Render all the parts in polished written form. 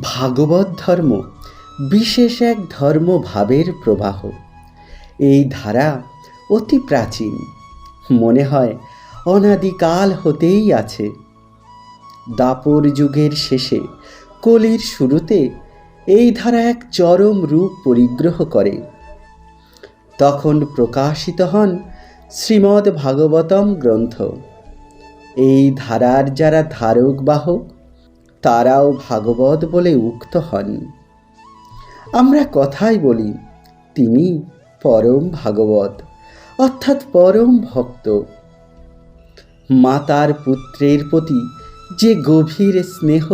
ভাগবত ধর্ম বিশেষ এক ধর্মভাবের প্রবাহ। এই ধারা অতি প্রাচীন, মনে হয় অনাদিকাল হতেই আছে। দাপর যুগের শেষে, কলির শুরুতে এই ধারা এক চরম রূপ পরিগ্রহ করে। তখন প্রকাশিত হন শ্রীমদ্ ভাগবতম গ্রন্থ। এই ধারার যারা ধারক বাহক, তারাও ভাগবত বলে উক্ত হন। আমরা কথাই বলি তিনি পরম ভাগবত, অর্থাৎ পরম ভক্ত। মাতার পুত্রের প্রতি যে গভীর স্নেহ,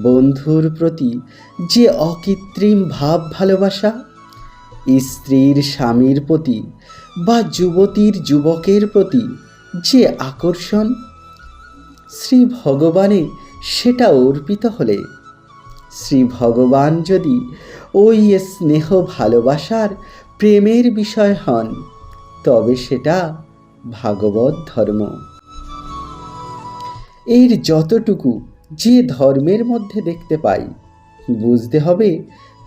বন্ধুর প্রতি যে অকৃত্রিম ভাব ভালোবাসা, স্ত্রীর স্বামীর প্রতি বা যুবতীর যুবকের প্রতি যে আকর্ষণ, শ্রী ভগবানে সেটা অর্পিত হলে, শ্রী ভগবান যদি ওই স্নেহ ভালোবাসার প্রেমের বিষয় হন, তবে সেটা ভাগবত ধর্ম। এর যতটুকু যে ধর্মের মধ্যে দেখতে পাই, বুঝতে হবে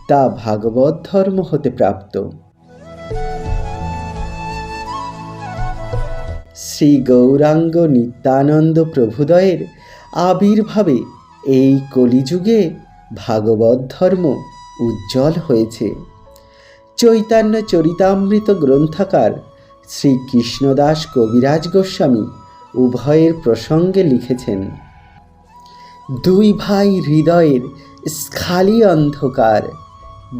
তা ভাগবত ধর্ম হতে প্রাপ্ত। শ্রী গৌরাঙ্গ নিত্যানন্দ প্রভুদয়ের আবির্ভাবে এই কলিযুগে ভাগবত ধর্ম উজ্জ্বল হয়েছে। চৈতন্য চরিতামৃত গ্রন্থকার শ্রী কৃষ্ণদাস কবিরাজ গোস্বামী উভয়ের প্রসঙ্গে লিখেছেন, দুই ভাই হৃদয়ের স্খালি অন্ধকার,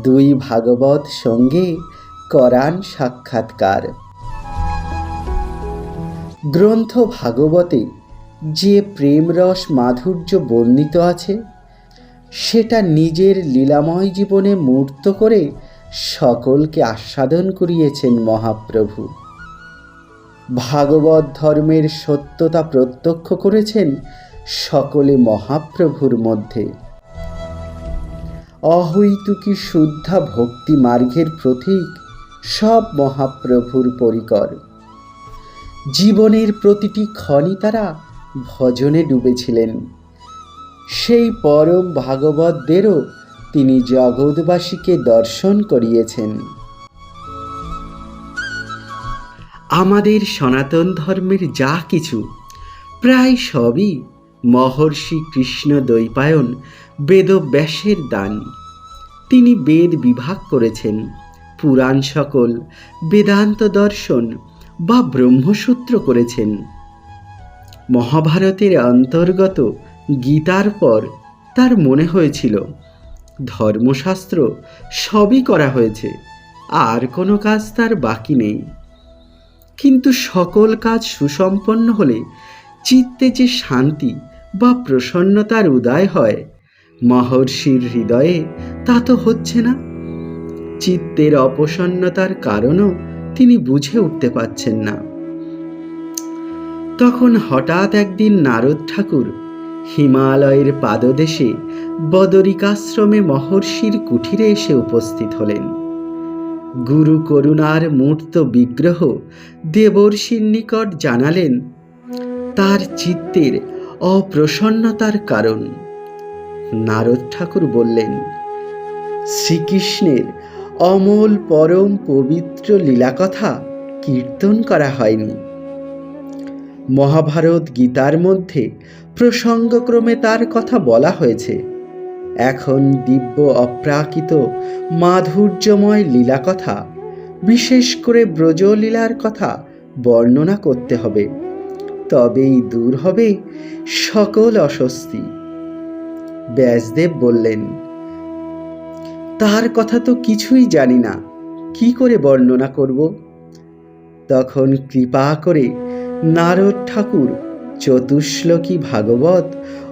দুই ভাগবত সঙ্গে করান সাক্ষাৎকার। গ্রন্থ ভাগবতে যে প্রেমরস মাধুর্য বর্ণিত আছে, সেটা নিজের লীলাময় জীবনে মূর্ত করে সকলকে আস্বাদন করিয়েছেন মহাপ্রভু। ভাগবত ধর্মের সত্যতা প্রত্যক্ষ করেছেন সকলে মহাপ্রভুর মধ্যে। অহৈতুকী শুদ্ধা ভক্তি মার্গের প্রতীক সব মহাপ্রভুর পরিকর। জীবনের প্রতিটি ক্ষণই তারা ভজনে ডুবেছিলেন। সেই পরম ভাগবতদেরও তিনি জগৎবাসীকে দর্শন করিয়েছেন। আমাদের সনাতন ধর্মের যা কিছু, প্রায় সবই মহর্ষি কৃষ্ণ দ্বৈপায়ন বেদব্যাসের দান। তিনি বেদ বিভাগ করেছেন, পুরাণ সকল, বেদান্ত দর্শন বা ব্রহ্মসূত্র করেছেন। মহাভারতের অন্তর্গত গীতার পর তার মনে হয়েছিল ধর্মশাস্ত্র সবই করা হয়েছে, আর কোনো কাজ তার বাকি নেই। কিন্তু সকল কাজ সুসম্পন্ন হলে চিত্তে যে শান্তি বা প্রসন্নতার উদয় হয়, মহর্ষির হৃদয়ে তা তো হচ্ছে না। চিত্তের অপ্রসন্নতার কারণও তিনি বুঝে উঠতে পারছেন না। তখন হঠাৎ একদিন নারদ ঠাকুর হিমালয়ের পাদদেশে বদরিকাশ্রমে মহর্ষির কুঠিরে এসে উপস্থিত হলেন। গুরু করুণার মূর্ত বিগ্রহ দেবর্ষির নিকট জানালেন তার চিত্তের অপ্রসন্নতার কারণ। নারদ ঠাকুর বললেন, শ্রীকৃষ্ণের অমল পরম পবিত্র লীলাকথা কীর্তন করা হয়নি। মহাভারত গীতার মধ্যে প্রসঙ্গক্রমে তার কথা বলা হয়েছে। এখন দিব্য অপ্রাকৃত মাধুর্যময় লীলাকথা, বিশেষ করে ব্রজলীলার কথা বর্ণনা করতে হবে, তবেই দূর হবে সকল অস্বস্তি। ব্যাসদেব বললেন, তার কথা তো কিছুই জানি না, কি করে বর্ণনা করব? তখন কৃপা করে নারদ ঠাকুর চতুশ্লোকী ভাগবত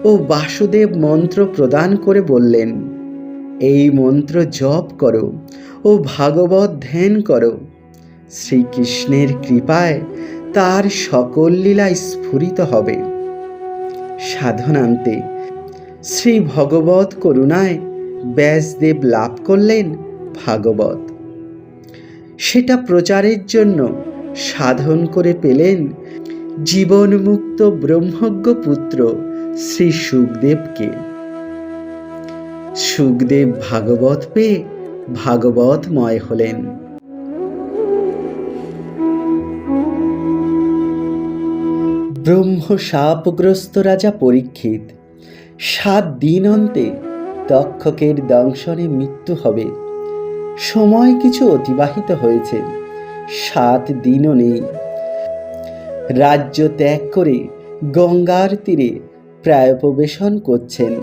ও বাসুদেব মন্ত্র প্রদান করে বললেন, এই মন্ত্র জপ করো ও ভাগবত ধ্যান করো। শ্রীকৃষ্ণের কৃপায় তার সকল লীলা স্ফুরিত হবে। সাধনান্তে শ্রী ভগবত করুণায় ব্যাসদেব লাভ করলেন ভাগবত। সেটা প্রচারের জন্য সাধন করে পেলেন জীবনমুক্ত ব্রহ্মজ্ঞ পুত্র শ্রী সুখদেবকে। সুখদেব ভাগবত পেয়ে ভাগবতময় হলেন। ব্রহ্ম শাপগ্রস্ত রাজা পরীক্ষিত, 7 দিন অন্তে তক্ষকের দংশনে মৃত্যু হবে। সময় কিছু অতিবাহিত হয়েছে, 7 দিনও নেই। রাজ্য ত্যাগ করে গঙ্গার তীরে প্রায়োপবেশন করছেন।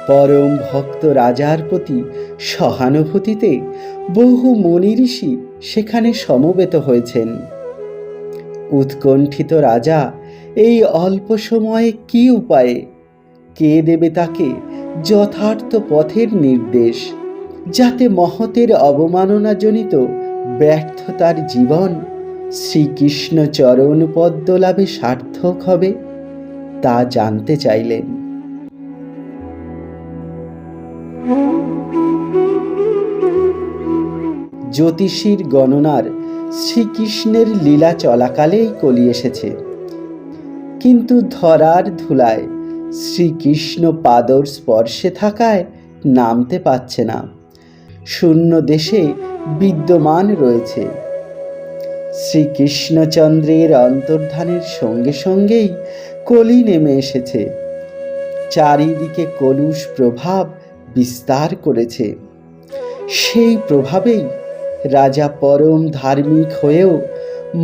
পরম ভক্ত রাজার প্রতি সহানুভূতিতে বহু মুনি ঋষি সেখানে সমবেত হয়েছেন। উৎকণ্ঠিত রাজা এই অল্প সময়ে কি উপায়ে, কে দেবে তাকে যথার্থ পথের নির্দেশ, যাতে মহতের অবমাননাজনিত ব্যর্থতার জীবন শ্রীকৃষ্ণ চরণ পদ্ম লাভে সার্থক হবে, তা জানতে চাইলেন। জ্যোতিষীর গণনার শ্রীকৃষ্ণের লীলা চলাকালেই কলি এসেছে, কিন্তু ধরার ধুলায় শ্রীকৃষ্ণ পাদর স্পর্শে থাকায় নামতে পারছে না, শূন্য দেশে বিদ্যমান রয়েছে। শ্রীকৃষ্ণচন্দ্রের অন্তর্ধানের সঙ্গে সঙ্গেই কলি নেমে এসেছে, চারিদিকে কলুষ প্রভাব বিস্তার করেছে। সেই প্রভাবেই রাজা পরম ধার্মিক হয়েও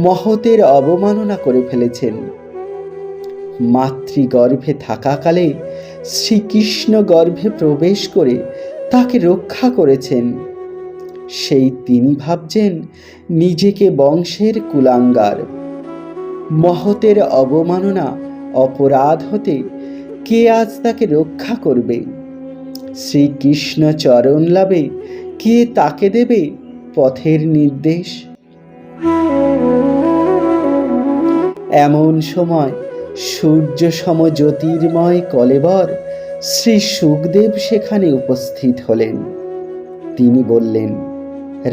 মহতের অবমাননা করে ফেলেছেন। মাতৃগর্ভে থাকাকালে শ্রীকৃষ্ণ গর্ভে প্রবেশ করে তাকে রক্ষা করেছেন। সেই তিনি ভাবছেন নিজেকে বংশের কুলাঙ্গার। মহতের অবমাননা অপরাধ হতে কে আজ তাকে রক্ষা করবে? শ্রীকৃষ্ণ চরণ লাভে কে তাকে দেবে পথের নির্দেশ? এমন সময় সূর্য সম জ্যোতির্ময় কলেবর শ্রী সুখদেব সেখানে উপস্থিত হলেন। তিনি বললেন,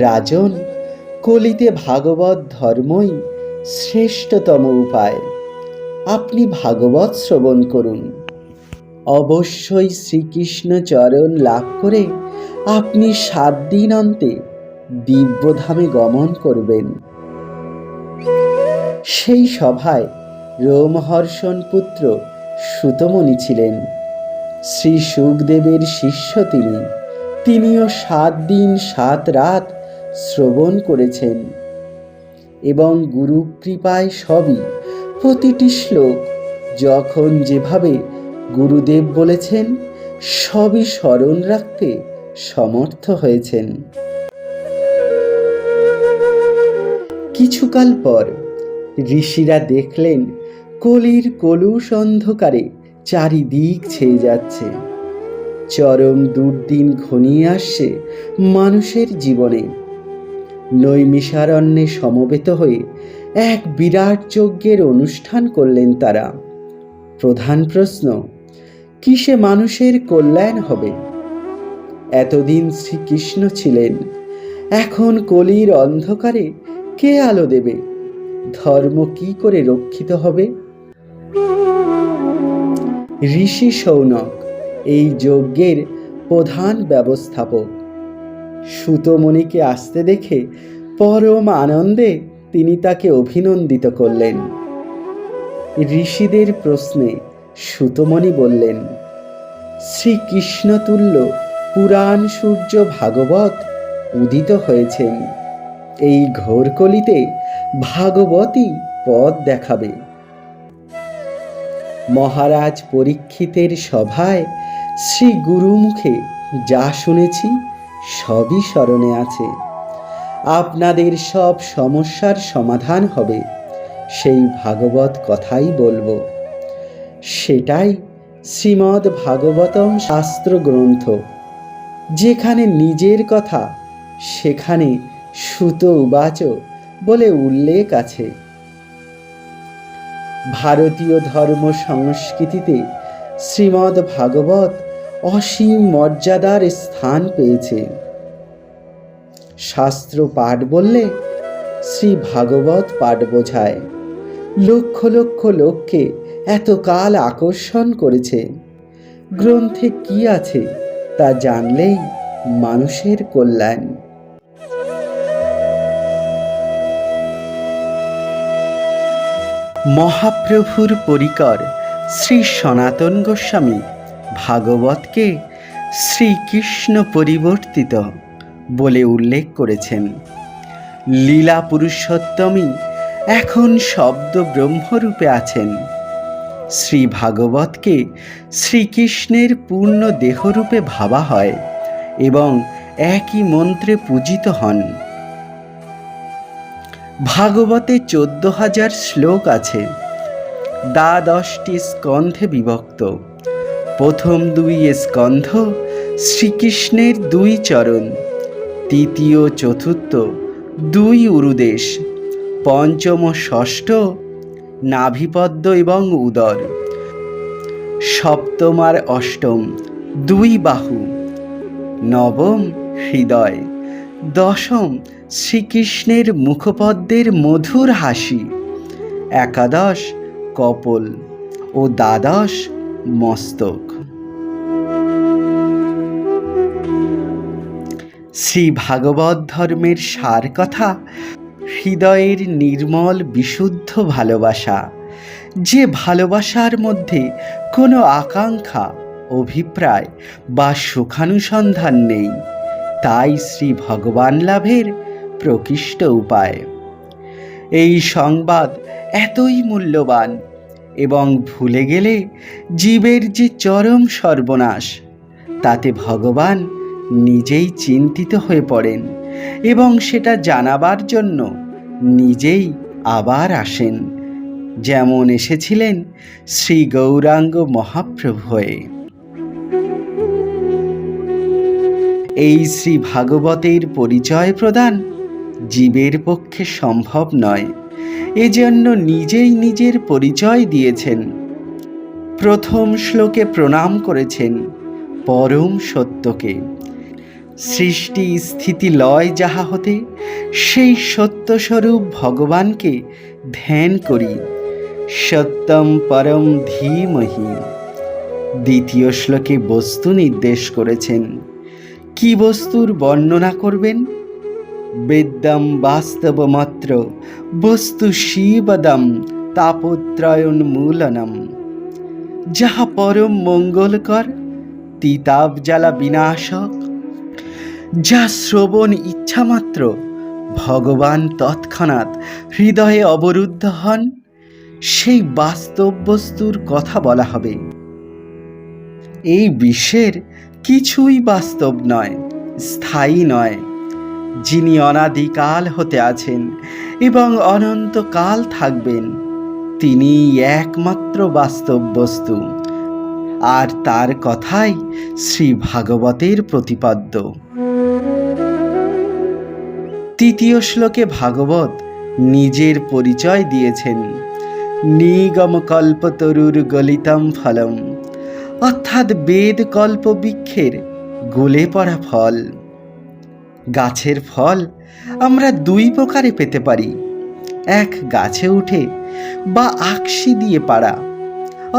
রাজন, কলিতে ভাগবত ধর্মই শ্রেষ্ঠতম উপায়। আপনি ভাগবত শ্রবণ করুন। অবশ্যই শ্রীকৃষ্ণ চরণ লাভ করে আপনি 7 দিন অন্তে দিব্যধামে গমন করবেন। সেই সভায় রোমহর্ষণ পুত্র সুতমুনি ছিলেন। শ্রী সুখদেবের শিষ্য তিনিও 7 দিন 7 রাত শ্রবণ করেছেন এবং গুরু কৃপায় সবই, প্রতিটি শ্লোক যখন যেভাবে গুরুদেব বলেছেন সবই স্মরণ রাখতে সমর্থ হয়েছেন। কিছুকাল পর ঋষিরা দেখলেন কলির কলুষ অন্ধকারে চারিদিক ছেয়ে যাচ্ছে। চরম দুর্দিন ঘনিয়ে আসছে মানুষের জীবনে। নৈমিষারণ্যে সমবেত হয়ে এক বিরাট যজ্ঞের অনুষ্ঠান করলেন তারা। প্রধান প্রশ্ন, কিসে মানুষের কল্যাণ হবে? এতদিন শ্রীকৃষ্ণ ছিলেন, এখন কলির অন্ধকারে কে আলো দেবে? ধর্ম কি করে রক্ষিত হবে? ঋষি শৌনক এই যজ্ঞের প্রধান ব্যবস্থাপক। সুতমুনিকে আসতে দেখে পরম আনন্দে তিনি তাকে অভিনন্দিত করলেন। ঋষিদের প্রশ্নে সুতমুনি বললেন, শ্রীকৃষ্ণতুল্য পুরাণ সূর্য ভাগবত উদিত হয়েছেন। এই ঘোর কলিতে ভাগবতই পথ দেখাবে। মহারাজ পরীক্ষিতের সভায় শ্রী গুরুমুখে যা শুনেছি সবই স্মরণে আছে। আপনাদের সব সমস্যার সমাধান হবে সেই ভাগবত কথাই বলবো। সেটাই শ্রীমদ্ ভাগবতম শাস্ত্র গ্রন্থ। যেখানে নিজের কথা সেখানে সুত উবাচ বলে উল্লেখ আছে। ভারতীয় ধর্ম সংস্কৃতিতে শ্রীমদ্ ভাগবত অসীম মর্যাদার স্থান পেয়েছে। শাস্ত্র পাঠ বললে শ্রী ভাগবত পাঠ বোঝায়। লক্ষ লক্ষ লোককে এতকাল আকর্ষণ করেছে। গ্রন্থে কি আছে তা জানলেই মানুষের কল্যাণ। মহাপ্রভুর পরিকর শ্রী সনাতন গোস্বামী ভাগবতকে শ্রীকৃষ্ণ পরিবর্তিত বলে উল্লেখ করেছেন। লীলা পুরুষোত্তমই এখন শব্দ ব্রহ্মরূপে আছেন। শ্রী ভাগবতকে শ্রীকৃষ্ণের পূর্ণ দেহরূপে ভাবা হয় এবং একই মন্ত্রে পূজিত হন। ভাগবতে 14,000 শ্লোক আছে। 10টি স্কন্ধে বিভক্ত। প্রথম 2 স্কন্ধ শ্রীকৃষ্ণের 2 চরণ, তৃতীয় চতুর্থ 2 উরুদেশ, পঞ্চম ও ষষ্ঠ নাভিপদ্ম এবং উদর, সপ্তম আর অষ্টম 2 বাহু, নবম হৃদয়, দশম শ্রীকৃষ্ণের মুখপদ্মের মধুর হাসি, একাদশ কপল ও দ্বাদশ মস্তক। শ্রী ভাগবত ধর্মের সার কথা হৃদয়ের নির্মল বিশুদ্ধ ভালোবাসা, যে ভালোবাসার মধ্যে কোনো আকাঙ্ক্ষা, অভিপ্রায় বা সুখানুসন্ধান নেই, তাই শ্রী ভগবান লাভের প্রকৃষ্ট উপায়। এই সংবাদ এতই মূল্যবান এবং ভুলে গেলে জীবের যে চরম সর্বনাশ, তাতে ভগবান নিজেই চিন্তিত হয়ে পড়েন এবং সেটা জানাবার জন্য নিজেই আবার আসেন, যেমন এসেছিলেন শ্রী গৌরাঙ্গ মহাপ্রভু হয়ে। এই শ্রী ভাগবতের পরিচয় প্রদান জীবের পক্ষে সম্ভব নয়, এজন্য নিজেই নিজের পরিচয় দিয়েছেন। প্রথম শ্লোকে প্রণাম করেছেন পরম সত্যকে। সৃষ্টি স্থিতি লয় যাহা হতে, সেই সত্যস্বরূপ ভগবানকে ধ্যান করি। সত্যম পরম ধীমহি। দ্বিতীয় শ্লোকে বস্তু নির্দেশ করেছেন। কি বস্তুর বর্ণনা করবেন? বেদ্যম বাস্তবমাত্র বস্তু শিবদম তাপত্রয়োন্মূলনম, যাহা পরম মঙ্গলকর, তিতাব জ্বালা বিনাশক, যা শ্রবণ ইচ্ছামাত্র ভগবান তৎক্ষণাৎ হৃদয়ে অবরুদ্ধ হন, সেই বাস্তব বস্তুর কথা বলা হবে। এই বিশ্বের কিছুই বাস্তব নয়, স্থায়ী নয়। যিনি অনাদিকাল হতে আছেন এবং অনন্তকাল থাকবেন, তিনি একমাত্র বাস্তব বস্তু, আর তার কথাই শ্রী ভাগবতের প্রতিপাদ্য। তৃতীয় শ্লোকে ভাগবত নিজের পরিচয় দিয়েছেন। নিগম কল্পতরুর গলিতম ফলম, অর্থাৎ বেদ কল্প বৃক্ষের গলে পড়া ফল। গাছের ফল আমরা 2 প্রকারে পেতে পারি। এক, গাছে উঠে বা আকশি দিয়ে পাড়া,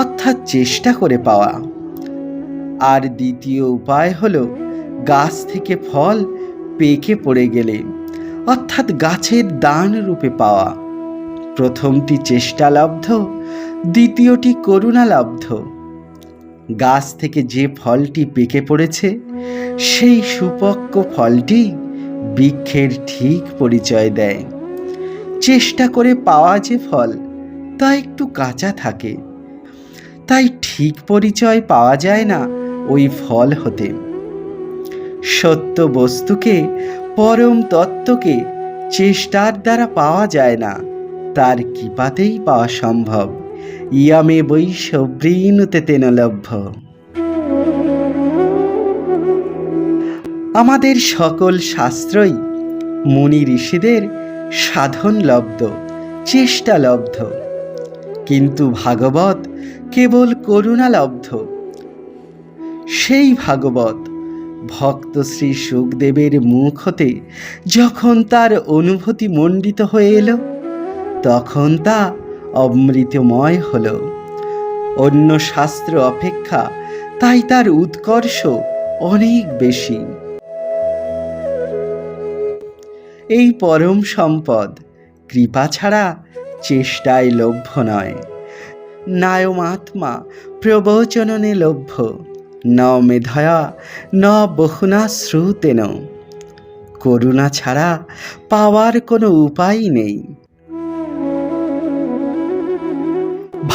অর্থাৎ চেষ্টা করে পাওয়া। আর দ্বিতীয় উপায় হলো গাছ থেকে ফল পেকে পড়ে গেলে, অর্থাৎ গাছের দান রূপে পাওয়া। প্রথমটি চেষ্টালব্ধ, দ্বিতীয়টি করুণালব্ধ। গাছ থেকে যে ফলটি পেকে পড়েছে, সেই সুপক্ক ফলটি বৃক্ষের ঠিক পরিচয় দেয়। চেষ্টা করে পাওয়া যে ফল, তা একটু কাঁচা থাকে, তাই ঠিক পরিচয় পাওয়া যায় না ওই ফল হতে। সত্য বস্তুকে, পরম তত্ত্বকে চেষ্টার দ্বারা পাওয়া যায় না, তার কৃপাতেই পাওয়া সম্ভব। ইয়ামে বৈশব্রীনুতে তেন লভ্য। আমাদের সকল শাস্ত্রই মুনি ঋষিদের সাধনলব্ধ, চেষ্টালব্ধ, কিন্তু ভাগবত কেবল করুণালব্ধ। সেই ভাগবত ভক্ত শ্রী শুকদেবের মুখ হতে যখন তার অনুভূতি মণ্ডিত হয়ে এলো, তখন তা অমৃতময় হল। অন্য শাস্ত্র অপেক্ষা তাই তার উৎকর্ষ অনেক বেশি। এই পরম সম্পদ কৃপা ছাড়া চেষ্টায় লভ্য নয়। নায়মাত্মা প্রবচননে লভ্য, ন মেধয়া ন বহুনা শ্রুতেন। করুণা ছাড়া পাওয়ার কোনো উপায় নেই।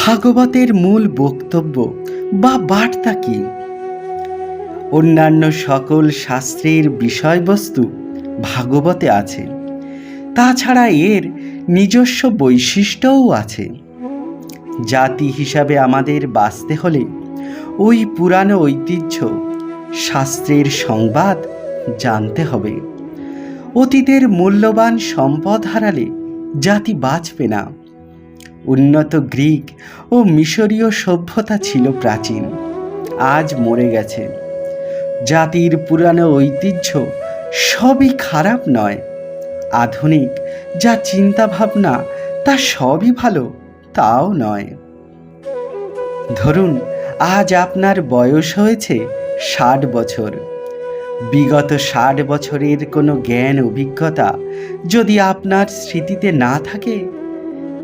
ভাগবতের মূল বক্তব্য বা বার্তা কি? অন্যান্য সকল শাস্ত্রের বিষয়বস্তু ভাগবতে আছে, তাছাড়া এর নিজস্ব বৈশিষ্ট্যও আছে। জাতি হিসাবে আমাদের বাঁচতে হলে ওই পুরানো ঐতিহ্য, শাস্ত্রের সংবাদ জানতে হবে। অতীতের মূল্যবান সম্পদ হারালে জাতি বাঁচবে না। উন্নত গ্রিক ও মিশরীয় সভ্যতা ছিল প্রাচীন, আজ মরে গেছে। জাতির পুরানো ঐতিহ্য সবই খারাপ নয়। আধুনিক যা চিন্তাভাবনা তা সবই ভালো তাও নয়। ধরুন আজ আপনার বয়স হয়েছে 60 বছর। বিগত 60 বছরের কোনো জ্ঞান অভিজ্ঞতা যদি আপনার স্মৃতিতে না থাকে,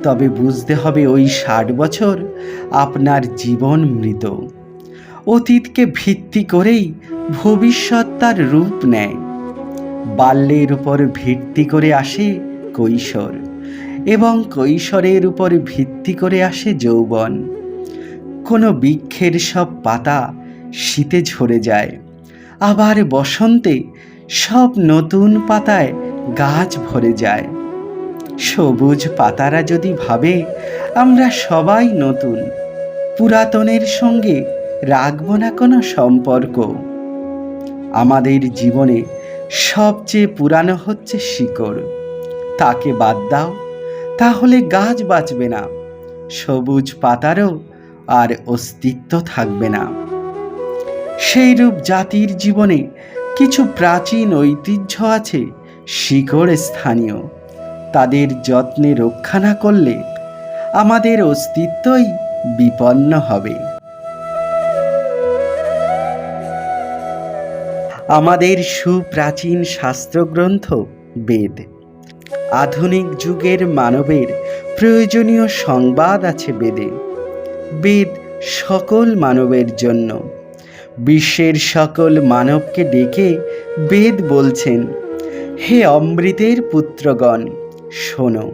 তবে বুঝতে হবে ওই 60 বছর আপনার জীবন মৃত। অতীতকে ভিত্তি করেই ভবিষ্যৎ তার রূপ নেয়। বাল্যের উপর ভিত্তি করে আসে কৈশোর, এবং কৈশোরের উপর ভিত্তি করে আসে যৌবন। কোনো বৃক্ষের সব পাতা শীতে ঝরে যায়, আবার বসন্তে সব নতুন পাতায় গাছ ভরে যায়। সবুজ পাতারা যদি ভাবে আমরা সবাই নতুন, পুরাতনের সঙ্গে রাখব না কোনো সম্পর্ক। আমাদের জীবনে সবচেয়ে পুরানো হচ্ছে শিকড়। তাকে বাদ দাও, তাহলে গাছ বাঁচবে না, সবুজ পাতারও আর অস্তিত্ব থাকবে না। সেইরূপ জাতির জীবনে কিছু প্রাচীন ঐতিহ্য আছে, শিকড় স্থানীয়। তাদের যত্নে রক্ষা না করলে আমাদের অস্তিত্বই বিপন্ন হবে। আমাদের সুপ্রাচীন শাস্ত্রগ্রন্থ বেদ। আধুনিক যুগের মানবের প্রয়োজনীয় সংবাদ আছে বেদে। বেদ সকল মানবের জন্য। বিশ্বের সকল মানবকে ডেকে বেদ বলছেন, হে অমৃতের পুত্রগণ, শোনো।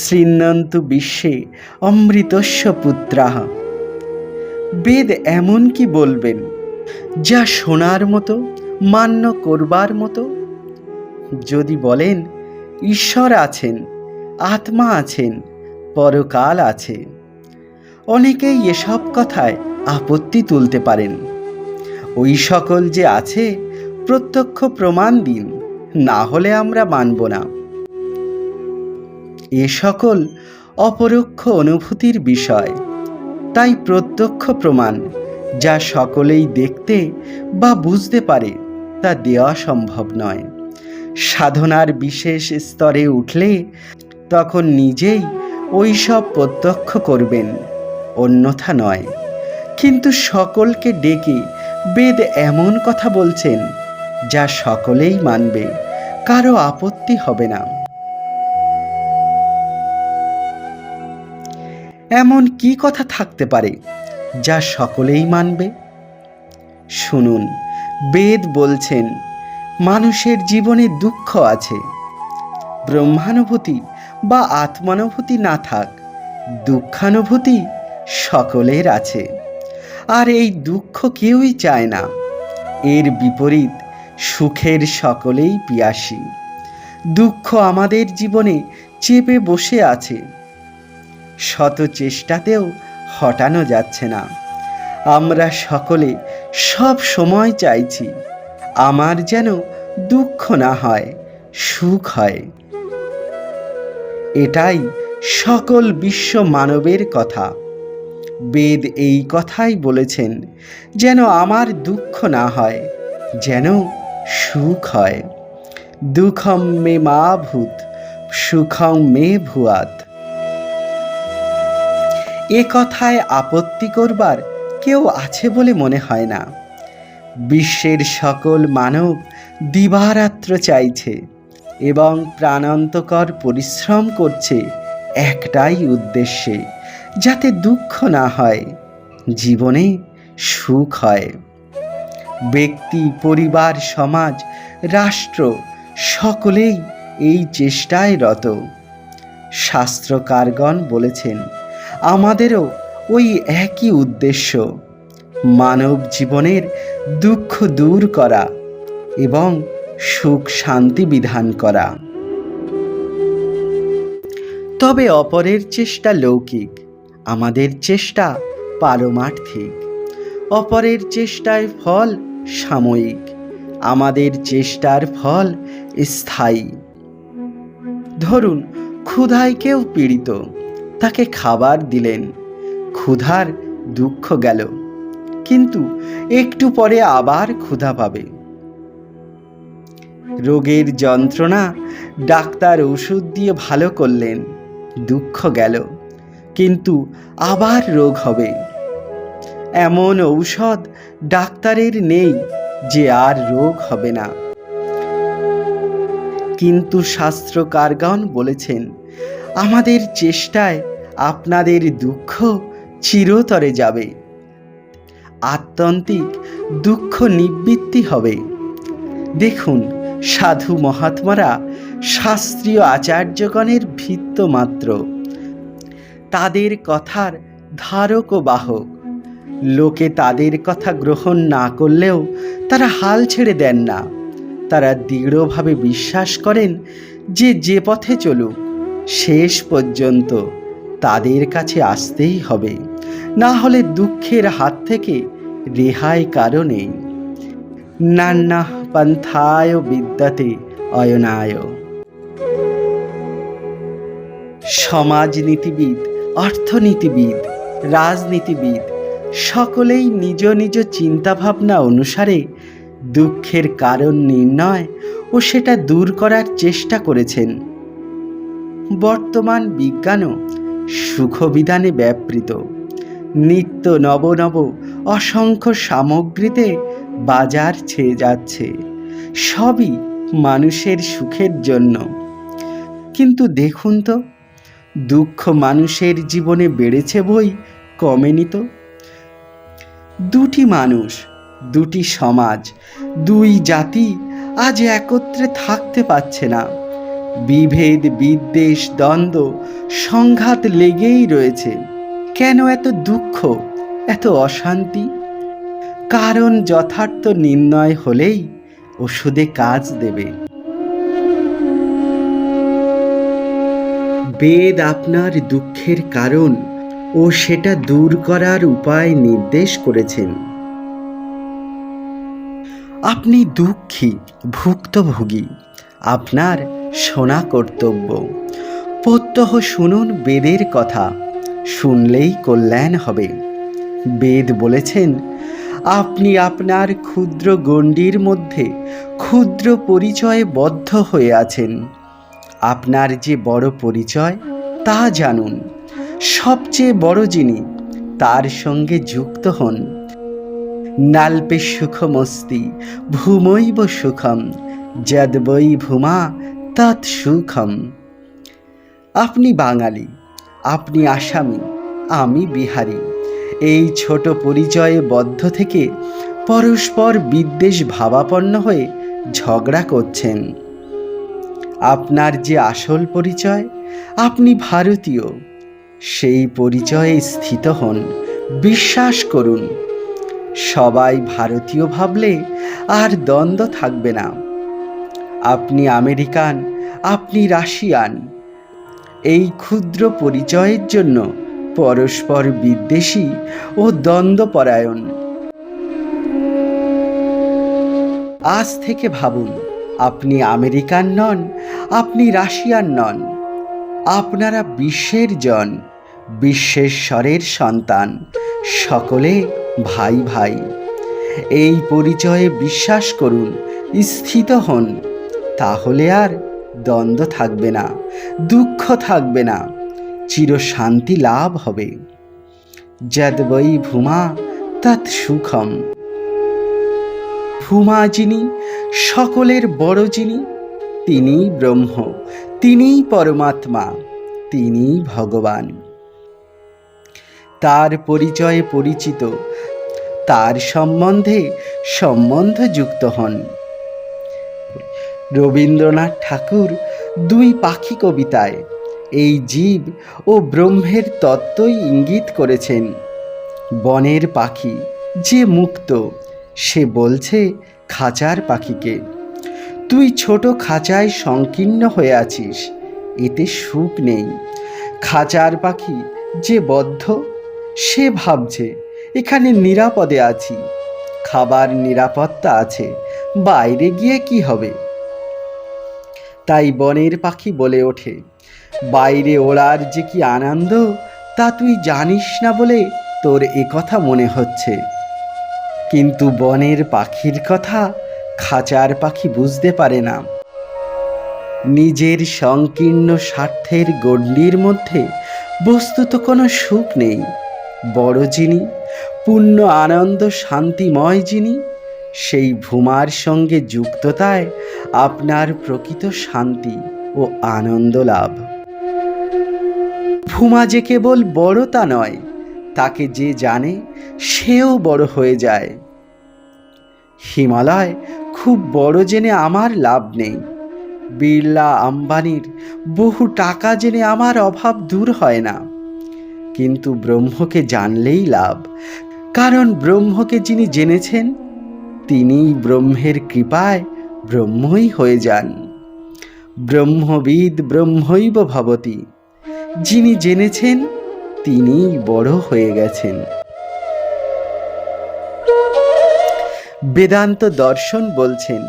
শৃণ্বন্তু বিশ্বে অমৃতস্য পুত্রাঃ। বেদ এমন কি বলবেন যা শোনার মতো, মান্য করবার মতো? যদি বলেন ঈশ্বর আছেন, আত্মা আছেন, পরকাল আছে, অনেকেই এসব কথায় আপত্তি তুলতে পারেন। ওই সকল যে আছে প্রত্যক্ষ প্রমাণ দিন, না হলে আমরা মানব না। এ সকল অপরোক্ষ অনুভূতির বিষয়, তাই প্রত্যক্ষ প্রমাণ যা সকলেই দেখতে বা বুঝতে পারে তা দেওয়া সম্ভব নয়। সাধনার বিশেষ স্তরে উঠলে তখন নিজেই ওই সব প্রত্যক্ষ করবেন, অন্যথা নয়। কিন্তু সকলকে ডেকে বেদ এমন কথা বলছেন যা সকলেই মানবে, কারো আপত্তি হবে না। এমন কি কথা থাকতে পারে যা সকলেই মানবে? শুনুন, বেদ বলছেন মানুষের জীবনে দুঃখ আছে। ব্রহ্মানুভূতি বা আত্মানুভূতি না থাক, দুঃখানুভূতি সকলের আছে। আর এই দুঃখ কেউই চায় না। এর বিপরীত সুখের সকলেই পিয়াসী। দুঃখ আমাদের জীবনে চেপে বসে আছে, শত চেষ্টাতেও হটানো যাচ্ছে না। আমরা সকলে সব সময় চাইছি আমার যেন দুঃখ না হয়, সুখ হয়। এটাই সকল বিশ্ব মানবের কথা। বেদ এই কথাই বলেছেন, যেন আমার দুঃখ না হয়, যেন সুখ হয়। দুঃখম মে মা ভূত, সুখং মে ভূয়াৎ। এ কথায় আপত্তি করবার কেউ আছে বলে মনে হয় না। বিশ্বের সকল মানব দিবারাত্র চাইছে এবং প্রাণান্তকর পরিশ্রম করছে একটাই উদ্দেশ্যে, যাতে দুঃখ না হয়, জীবনে সুখ হয়। ব্যক্তি, পরিবার, সমাজ, রাষ্ট্র সকলেই এই চেষ্টায় রত। শাস্ত্রকারগণ বলেছেন, আমাদেরও ওই একই উদ্দেশ্য, মানব জীবনের দুঃখ দূর করা এবং সুখ শান্তি বিধান করা। তবে অপরের চেষ্টা লৌকিক, আমাদের চেষ্টা পারমার্থিক। অপরের চেষ্টায় ফল সাময়িক, আমাদের চেষ্টার ফল স্থায়ী। ধরুন, ক্ষুধায় কেউ পীড়িত, তাকে খাবার দিলেন, ক্ষুধার দুঃখ গেল, কিন্তু একটু পরে আবার ক্ষুধা পাবে। রোগের যন্ত্রণা ডাক্তার ওষুধ দিয়ে ভালো করলেন, দুঃখ গেল, কিন্তু আবার রোগ হবে। এমন ঔষধ ডাক্তারের নেই যে আর রোগ হবে না। কিন্তু শাস্ত্রকারগণ বলেছেন, আমাদের চেষ্টায় আপনাদের দুঃখ চিরতরে যাবে, আত্যন্তিক দুঃখ নিবৃত্তি হবে। দেখুন, সাধু মহাত্মারা শাস্ত্রীয় আচার্যগণের ভিত্ত মাত্র, তাদের কথার ধারক ও বাহক। লোকে তাদের কথা গ্রহণ না করলেও তারা হাল ছেড়ে দেন না। তারা দৃঢ়ভাবে বিশ্বাস করেন যে যে পথে চলুক, শেষ পর্যন্ত তাদের কাছে আসতেই হবে, না হলে দুঃখের হাত থেকে রেহাই কারো নেই। নান্নাহ পন্থায় বিদ্যতে অয়নায়। সমাজনীতিবিদ, অর্থনীতিবিদ, রাজনীতিবিদ সকলেই নিজ নিজ চিন্তাভাবনা অনুসারে দুঃখের কারণ নির্ণয় ও সেটা দূর করার চেষ্টা করেছেন। বর্তমান বিজ্ঞানও সুখবিধানে ব্যাপৃত। নিত্য নব নব অসংখ্য সামগ্রীতে বাজার ছেয়ে যাচ্ছে, সবই মানুষের সুখের জন্য। কিন্তু দেখুন তো, দুঃখ মানুষের জীবনে বেড়েছে বই কমেনি তো। দুটি মানুষ, দুটি সমাজ, দুই জাতি আজ একত্রে থাকতে পারছে না। বিভেদ, বিদ্বেষ, দ্বন্দ্ব, সংঘাত লেগেই রয়েছে। কেন এত দুঃখ, এত অশান্তি? কারণ যথার্থ নির্ণয় হলেই ওষুধে কাজ দেবে। বেদ আপনার দুঃখের কারণ ও সেটা দূর করার উপায় নির্দেশ করেছেন। আপনি দুঃখী, ভুক্তভোগী, আপনার শোনা কর্তব্য। প্রত্যহ শুনুন বেদের কথা, শুনলেই কল্যাণ হবে। বেদ বলেছেন, আপনি আপনার ক্ষুদ্র গণ্ডির মধ্যে ক্ষুদ্র পরিচয়ে বদ্ধ হয়ে আছেন। আপনার যে বড় পরিচয় তা জানুন। সবচেয়ে বড় যিনি, তার সঙ্গে যুক্ত হন। নাল্পে সুখমস্তি ভূমৈব সুখম, যদ বৈ ভূমা তৎ সুখম। আপনি বাঙালি, আপনি আসামি, আমি বিহারি। এই ছোট পরিচয়ে বদ্ধ থেকে পরস্পর বিদ্বেষ ভাবাপন্ন হয়ে ঝগড়া করছেন। আপনার যে আসল পরিচয়, আপনি ভারতীয়, সেই পরিচয়ে স্থিত হন। বিশ্বাস করুন, সবাই ভারতীয় ভাবলে আর দ্বন্দ্ব থাকবে না। আপনি আমেরিকান, আপনি রাশিয়ান, এই ক্ষুদ্র পরিচয়ের জন্য পরস্পর বিদ্বেষী ও দ্বন্দ্বপরায়ণ। আজ থেকে ভাবুন, আপনি আমেরিকান নন, আপনি রাশিয়ান নন, আপনারা বিশ্বের জন, বিশ্বেশ্বরের সন্তান, সকলে ভাই ভাই। এই পরিচয়ে বিশ্বাস করুন, স্থিত হন, তাহলে আর দ্বন্দ্ব থাকবে না, দুঃখ থাকবে না, চিরশান্তি লাভ হবে। যদ বৈ ভূমা তৎ সুখম। ভূমা যিনি, সকলের বড় যিনি, তিনিই ব্রহ্ম, তিনিই পরমাত্মা, তিনিই ভগবান। তার পরিচয়ে পরিচিত, তার সম্বন্ধে সম্বন্ধযুক্ত হন। রবীন্দ্রনাথ ঠাকুর দুই পাখি কবিতায় এই জীব ও ব্রহ্মের তত্ত্বই ইঙ্গিত করেছেন। বনের পাখি যে মুক্ত, সে বলছে খাঁচার পাখিকে, তুই ছোট খাঁচায় সংকীর্ণ হয়ে আছিস, এতে সুখ নেই। খাঁচার পাখি যে বদ্ধ, সে ভাবছে এখানে নিরাপদে আছি, খাবার নিরাপত্তা আছে, বাইরে গিয়ে কি হবে। তাই বনের পাখি বলে ওঠে, বাইরে ওড়ার যে কি আনন্দ তা তুই জানিস না বলে তোর এ কথা মনে হচ্ছে। কিন্তু বনের পাখির কথা খাঁচার পাখি বুঝতে পারে না। নিজের সংকীর্ণ স্বার্থের গণ্ডির মধ্যে বস্তুত কোনো সুখ নেই। বড় যিনি, পূর্ণ আনন্দ শান্তিময় যিনি, সেই ভূমার সঙ্গে যুক্ততায় আপনার প্রকৃত শান্তি ও আনন্দ লাভ। ভূমা যে কেবল বড় তা নয়, তাকে যে জানে সেও বড় হয়ে যায়। হিমালয় খুব বড় জেনে আমার লাভ নেই, বিড়লা আম্বানির বহু টাকা জেনে আমার অভাব দূর হয় না। কিন্তু ব্রহ্মকে জানলেই লাভ, কারণ ব্রহ্মকে যিনি জেনেছেন তিনিই ব্রহ্মের কৃপায় ব্রহ্মই হয়ে যান। ব্রহ্মবিদ ব্রহ্মৈব ভবতি, যিনি জেনেছেন তিনিই বড় হয়ে গেছেন। বেদান্ত দর্শন বলছেন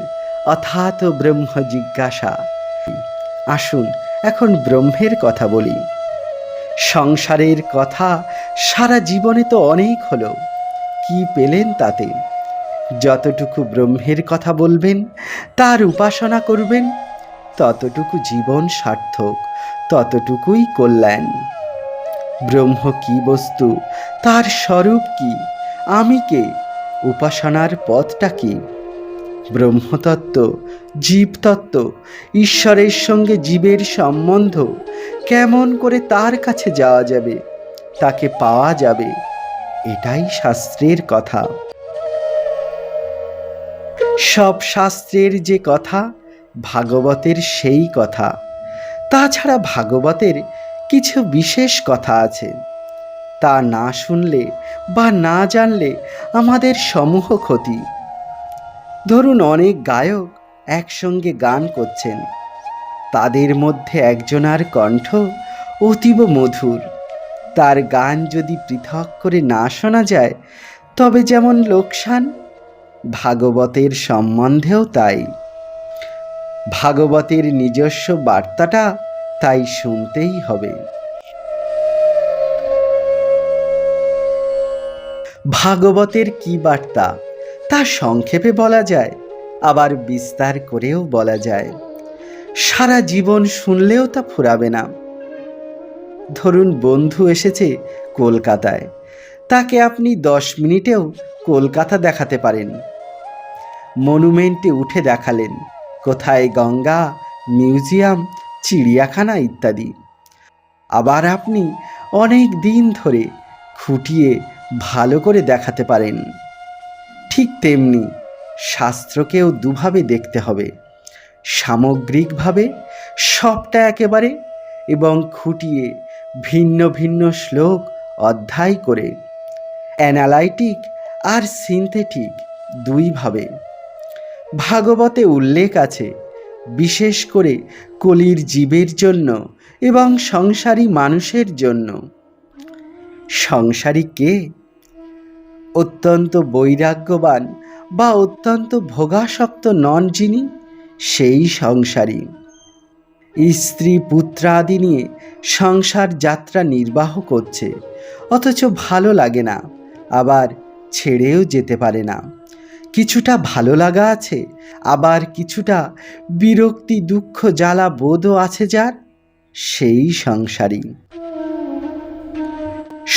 অথাত ব্রহ্ম জিজ্ঞাসা। আসুন এখন ব্রহ্মের কথা বলি। সংসারের কথা সারা জীবনে তো অনেক হলো, কি পেলেন তাতে? যতটুকু ব্রহ্মের কথা বলবেন, তার উপাসনা করবেন, ততটুকু জীবন সার্থক, ততটুকুই কল্যাণ। ব্রহ্ম কি বস্তু, তার স্বরূপ কি, আমি কে, উপাসনার পথটা কি? ব্রহ্মতত্ত্ব, জীবতত্ত্ব, ঈশ্বরের সঙ্গে জীবের সম্বন্ধ, কেমন করে তার কাছে যাওয়া যাবে, তাকে পাওয়া যাবে, এটাই শাস্ত্রের কথা। সব শাস্ত্রের যে কথা, ভাগবতের সেই কথা। তাছাড়া ভাগবতের কিছু বিশেষ কথা আছে, তা না শুনলে বা না জানলে আমাদের সমূহ ক্ষতি। ধরুন অনেক গায়ক একসঙ্গে গান করছেন, তাদের মধ্যে একজনার কণ্ঠ অতীব মধুর, তার গান যদি পৃথক করে না শোনা যায় তবে যেমন লোকসান, ভাগবতের সম্বন্ধেও তাই। ভাগবতের নিজস্ব বার্তাটা তাই শুনতেই হবে। ভাগবতের কি বার্তা তা সংক্ষেপে বলা যায়, আবার বিস্তার করেও বলা যায়। সারা জীবন শুনলেও তা ফুরাবে না। ধরুন বন্ধু এসেছে কলকাতায়, তাকে আপনি 10 মিনিটেও কলকাতা দেখাতে পারেন। মনুমেন্টে উঠে দেখালেন কোথায় গঙ্গা, মিউজিয়াম, চিড়িয়াখানা ইত্যাদি। আবার আপনি অনেক দিন ধরে খুঁটিয়ে ভালো করে দেখাতে পারেন। ঠিক তেমনি শাস্ত্রকেও দুভাবে দেখতে হবে, সামগ্রিকভাবে সবটা একেবারে, এবং খুঁটিয়ে ভিন্ন ভিন্ন শ্লোক অধ্যায় করে, অ্যানালাইটিক আর সিনথেটিক দুইভাবে। ভাগবতে উল্লেখ আছে বিশেষ করে কলির জীবের জন্য এবং সংসারী মানুষের জন্য। সংসারী কে? অত্যন্ত বৈরাগ্যবান বা অত্যন্ত ভোগাসক্ত নন যিনি, সেই সংসারী। স্ত্রী পুত্রাদি নিয়ে সংসার যাত্রা নির্বাহ করছে, অথচ ভালো লাগে না, আবার ছেড়েও যেতে পারে না। কিছুটা ভালো লাগা আছে, আবার কিছুটা বিরক্তি, দুঃখ, জ্বালা বোধও আছে যার, সেই সংসারী।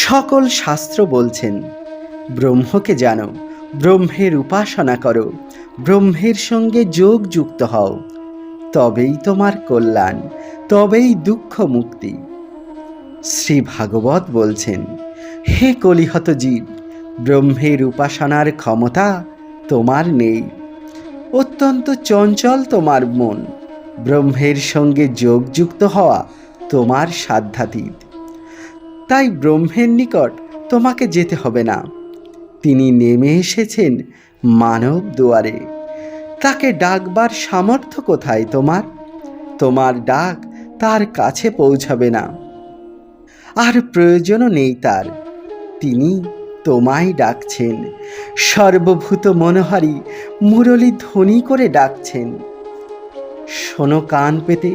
সকল শাস্ত্র বলছেন ব্রহ্মকে জানো, ব্রহ্মের উপাসনা করো, ব্রহ্মের সঙ্গে যোগ যুক্ত হও, তবেই তোমার কল্যাণ, তবেই দুঃখ মুক্তি। শ্রী ভাগবত বলছেন, হে কলিহত জীব, ব্রহ্মের উপাসনার ক্ষমতা তোমার নেই। অত্যন্ত চঞ্চল তোমার মন, ব্রহ্মের সঙ্গে যোগযুক্ত হওয়া তোমার সাধ্যাতীত। তাই ব্রহ্মের নিকট তোমাকে যেতে হবে না, তিনি নেমে এসেছেন মানব দুয়ারে। তাকে ডাকবার সামর্থ্য কোথায় তোমার? তোমার ডাক তার কাছে পৌঁছাবে না, আর প্রয়োজনও নেই তার। তিনি তোমায় ডাকছেন, সর্বভূত মনোহারী মুরলী ধ্বনি করে ডাকছেন। শোনো কান পেতে,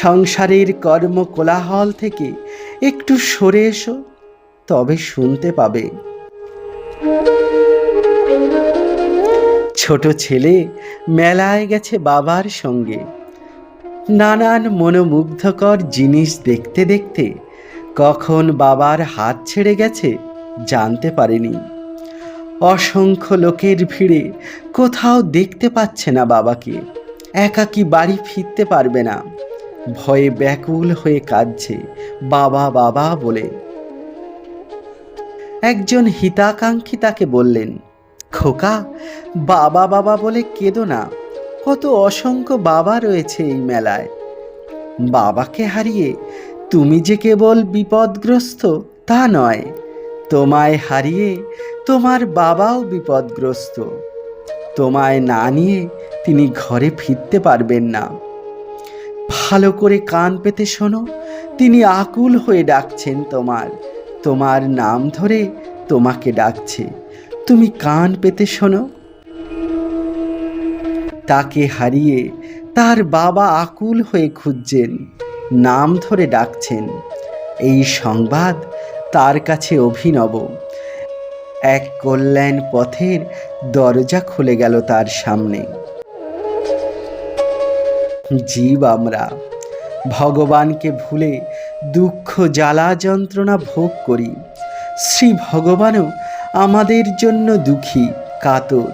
সংসারের কর্ম কোলাহল থেকে একটু সরে এসো, তবে শুনতে পাবে। ছোট ছেলে মেলায় গেছে বাবার সঙ্গে, নানান মনোমুগ্ধকর জিনিস দেখতে দেখতে কখন বাবার হাত ছেড়ে গেছে জানতে পারেনি। অসংখ্য লোকের ভিড়ে কোথাও দেখতে পাচ্ছে না বাবাকে। একাকী বাড়ি ফিরতে পারবে না, ভয়ে ব্যাকুল হয়ে কাঁদছে বাবা বাবা বলে। একজন হিতাকাঙ্ক্ষী তাকে বললেন, খোকা, বাবা বাবা বলে কেঁদো না, কত অসংখ্য বাবা রয়েছে এই মেলায়। বাবাকে হারিয়ে তুমি যে কেবল বিপদগ্রস্ত তা নয়, তোমায় হারিয়ে তোমার বাবাও বিপদগ্রস্ত। তোমায় না নিয়ে তিনি ঘরে ফিরতে পারবেন না। ভালো করে কান পেতে শোনো, তিনি আকুল হয়ে ডাকছেন তোমার, তোমার নাম ধরে তোমাকে ডাকছে, তুমি কান পেতে শোনো। তাকে হারিয়ে তার বাবা আকুল হয়ে খুঁজছেন, নাম ধরে ডাকছেন। এই সংবাদ তার কাছে অভিনব। এক কল্যাণ পথের দরজা খুলে গেল তার সামনে। জীব আমরা ভগবানকে ভুলে দুঃখ জ্বালা যন্ত্রণা ভোগ করি। শ্রী ভগবানও আমাদের জন্য দুঃখী কাতর।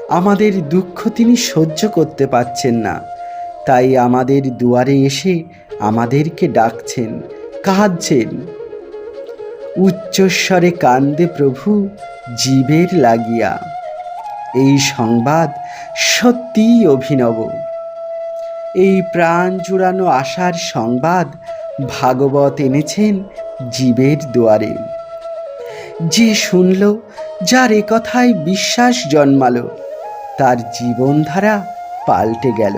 আমাদের দুঃখ তিনি সহ্য করতে পারছেন না, তাই আমাদের দুয়ারে এসে আমাদেরকে ডাকছেন, কাঁদছেন। উচ্চস্বরে কান্দে প্রভু জীবের লাগিয়া। এই সংবাদ সত্যিই অভিনব। এই প্রাণ জুড়ানো আশার সংবাদ ভাগবত এনেছেন জীবের দুয়ারে। যে শুনল, যার এ কথায় বিশ্বাস জন্মালো, তার জীবনধারা পাল্টে গেল।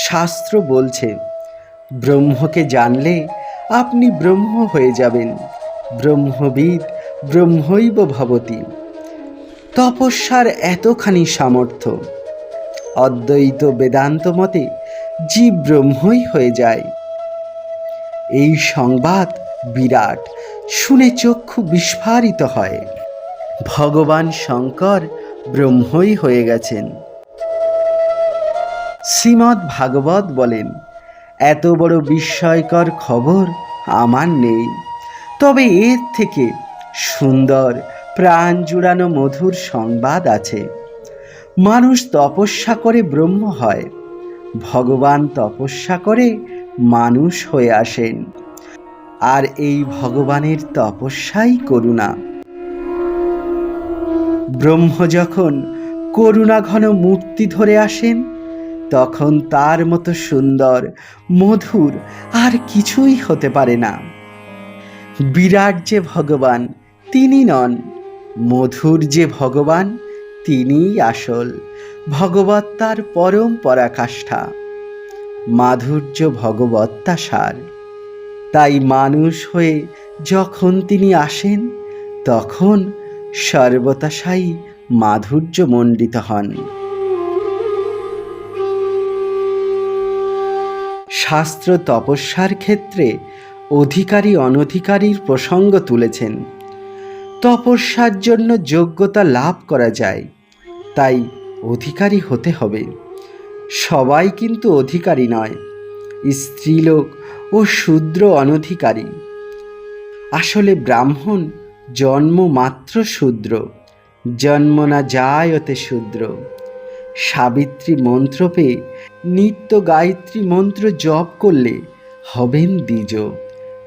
শাস্ত্র বলছে, ব্রহ্মকে জানলে আপনি ব্রহ্ম হয়ে যাবেন। ব্রহ্মবিদ ব্রহ্মৈব ভবতি। তপস্যার এতখানি সামর্থ্য। অদ্বৈত বেদান্ত মতে জীব ব্রহ্মই হয়ে যায়। এই সংবাদ বিরাট, শুনে চক্ষু বিস্ফারিত হয়। ভগবান শঙ্কর ব্রহ্মই হয়ে গেছেন। শ্রীমদ্ ভাগবত বলেন, এত বড় বিস্ময়কর খবর আমার নেই, তবে এর থেকে সুন্দর প্রাণ জুড়ানো মধুর সংবাদ আছে। মানুষ তপস্যা করে ব্রহ্ম হয়, ভগবান তপস্যা করে মানুষ হয়ে আসেন। আর এই ভগবানের তপস্যাই করুণা। ব্রহ্ম যখন করুণাঘন মূর্তি ধরে আসেন, তখন তার মতো সুন্দর মধুর আর কিছুই হতে পারে না। বিরাট যে ভগবান তিনি নন, মধুর যে ভগবান তিনিই আসল। ভগবত্তার পরম পরাকাষ্ঠা, মাধুর্য ভগবত্তা সার। তাই মানুষ হয়ে যখন তিনি আসেন, তখন সর্বতাশায়ী মাধুর্য মণ্ডিত হন। শাস্ত্র তপস্যার ক্ষেত্রে অধিকারী অনধিকারীর প্রসঙ্গ তুলেছেন। তপস্যার জন্য যোগ্যতা লাভ করা যায়, তাই অধিকারী হতে হবে। সবাই কিন্তু অধিকারী নয়। স্ত্রীলোক ও শূদ্র অনধিকারী। আসলে ব্রাহ্মণ জন্মমাত্র শূদ্র, জন্ম না জায়তে শূদ্র। সাবিত্রী মন্ত্র পেয়ে নিত্য গায়ত্রী মন্ত্র জপ করলে হবেন দ্বিজ,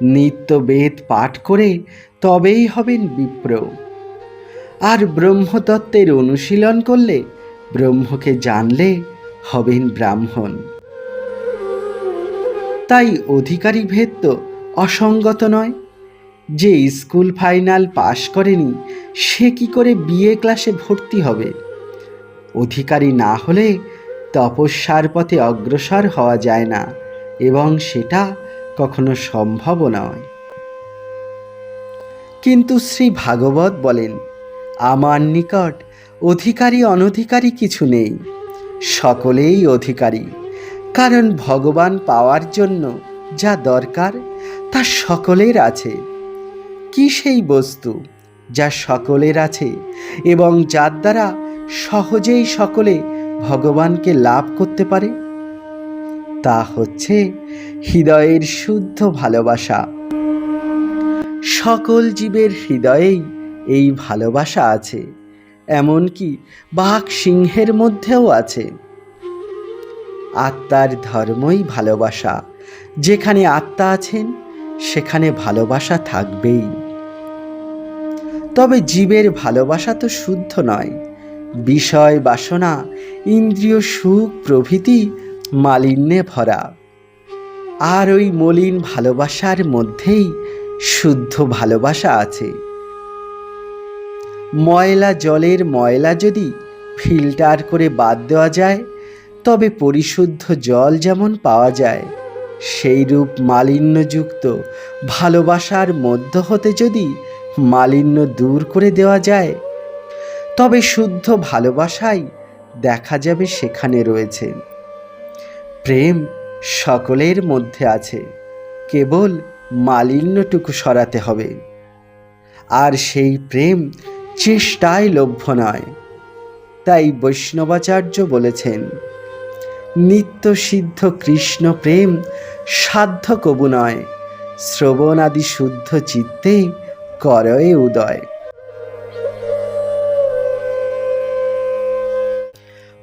নিত্য বেদ পাঠ করে তবেই হবেন বিপ্র। আর ব্রহ্মতত্ত্বের অনুশীলন করলে, ব্রহ্মকে জানলে হবেন ব্রাহ্মণ। তাই অধিকারী ভেদ তো অসঙ্গত নয়। যে স্কুল ফাইনাল পাশ করেনি সে কি করে বিএ ক্লাসে ভর্তি হবে? অধিকারী না হলে তপস্যার পথে অগ্রসর হওয়া যায় না, এবং সেটা কখনো সম্ভব নয়। কিন্তু শ্রী ভাগবত বলেন, আমার নিকট অধিকারী অনধিকারী কিছু নেই, সকলেই অধিকারী। কারণ ভগবান পাওয়ার জন্য যা দরকার তা সকলের আছে। কি সেই বস্তু যা সকলের আছে এবং যার দ্বারা সহজেই সকলে ভগবানকে লাভ করতে পারে? তা হচ্ছে হৃদয়ের শুদ্ধ ভালোবাসা। সকল জীবের হৃদয়েই এই ভালোবাসা আছে, এমনকি বাঘ সিংহের মধ্যেও আছে। আত্মার ধর্মই ভালোবাসা। যেখানে আত্মা আছেন সেখানে ভালোবাসা থাকবেই। তবে জীবের ভালোবাসা তো শুদ্ধ নয়। বিষয় বাসনা, ইন্দ্রিয় সুখ প্রভৃতি মালিন্যে ভরা। আর ওই মলিন ভালোবাসার মধ্যেই শুদ্ধ ভালোবাসা আছে। ময়লা জলের ময়লা যদি ফিল্টার করে বাদ দেওয়া যায় তবে পরিশুদ্ধ জল যেমন পাওয়া যায়, সেইরূপ মালিন্যযুক্ত ভালোবাসার মধ্য হতে যদি মালিন্য দূর করে দেওয়া যায় তবে শুদ্ধ ভালোবাসাই দেখা যাবে সেখানে রয়েছে। প্রেম সকলের মধ্যে আছে, কেবল মালিন্যটুকু সরাতে হবে। আর সেই প্রেম চেষ্টায় লভ্য নয়। তাই বৈষ্ণবাচার্য বলেছেন, নিত্য সিদ্ধ কৃষ্ণ প্রেম সাধ্য কবু নয়, শ্রবণ আদি শুদ্ধ চিত্তে করয়ে উদয়।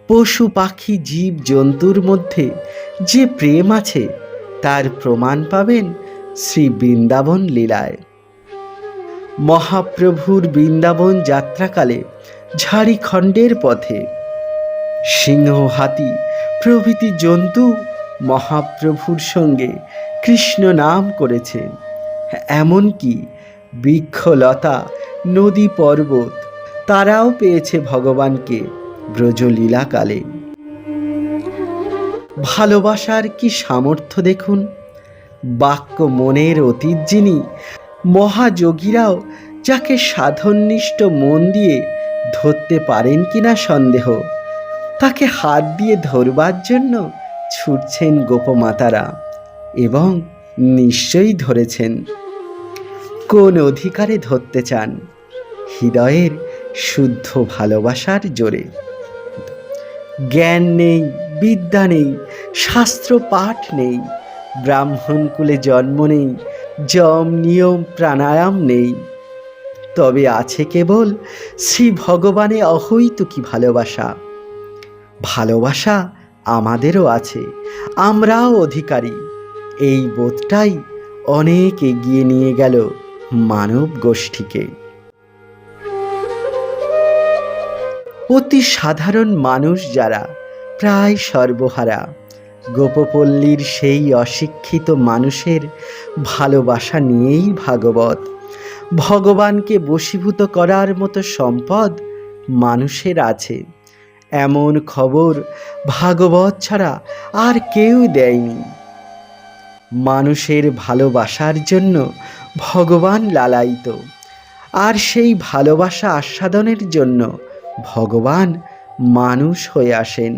পশু পাখি জীব জন্তুর মধ্যে যে প্রেম আছে তার প্রমাণ পাবেন শ্রী বৃন্দাবন লীলায়। মহাপ্রভুর বৃন্দাবন যাত্রাকালে ঝাড়িখণ্ডের পথে সিংহ, হাতি প্রভৃতি জন্তু মহাপ্রভুর সঙ্গে কৃষ্ণ নাম করেছে। এমনকি বৃক্ষলতা, নদী, পর্বত তারাও পেয়েছে ভগবানকে ব্রজলীলাকালে। ভালোবাসার কি সামর্থ্য দেখুন। বাক্য মনের অতীত যিনি, মহাযোগীরাও যাকে সাধননিষ্ঠ মন দিয়ে ধরতে পারেন কিনা সন্দেহ, তাকে হাত দিয়ে ধরবার জন্য ছুটছেন গোপমাতারা, এবং নিশ্চয়ই ধরেছেন। কোন অধিকারে ধরতে চান? হৃদয়ের শুদ্ধ ভালোবাসার জোরে। জ্ঞান নেই, বিদ্যা নেই, শাস্ত্র পাঠ নেই, ব্রাহ্মণকুলে জন্ম নেই, যম নিয়ম প্রাণায়াম নেই, তবে আছে কেবল শ্রী ভগবানে অহৈতুকী ভালোবাসা। ভালোবাসা আমাদেরও আছে, আমরাও অধিকারী। এই বোধটাই অনেক এগিয়ে নিয়ে গেল মানব গোষ্ঠীকে। অতি সাধারণ মানুষ যারা, প্রায় সর্বহারা, গোপপল্লীর সেই অশিক্ষিত মানুষের ভালোবাসা নিয়েই ভাগবত। ভগবানকে বশীভূত করার মতো সম্পদ মানুষের আছে, এমন খবর ভাগবত ছাড়া আর কেউ দেয়নি। মানুষের ভালোবাসার জন্য ভগবান লালায়িত, আর সেই ভালোবাসা আস্বাদনের জন্য ভগবান মানুষ হয়ে আসেন।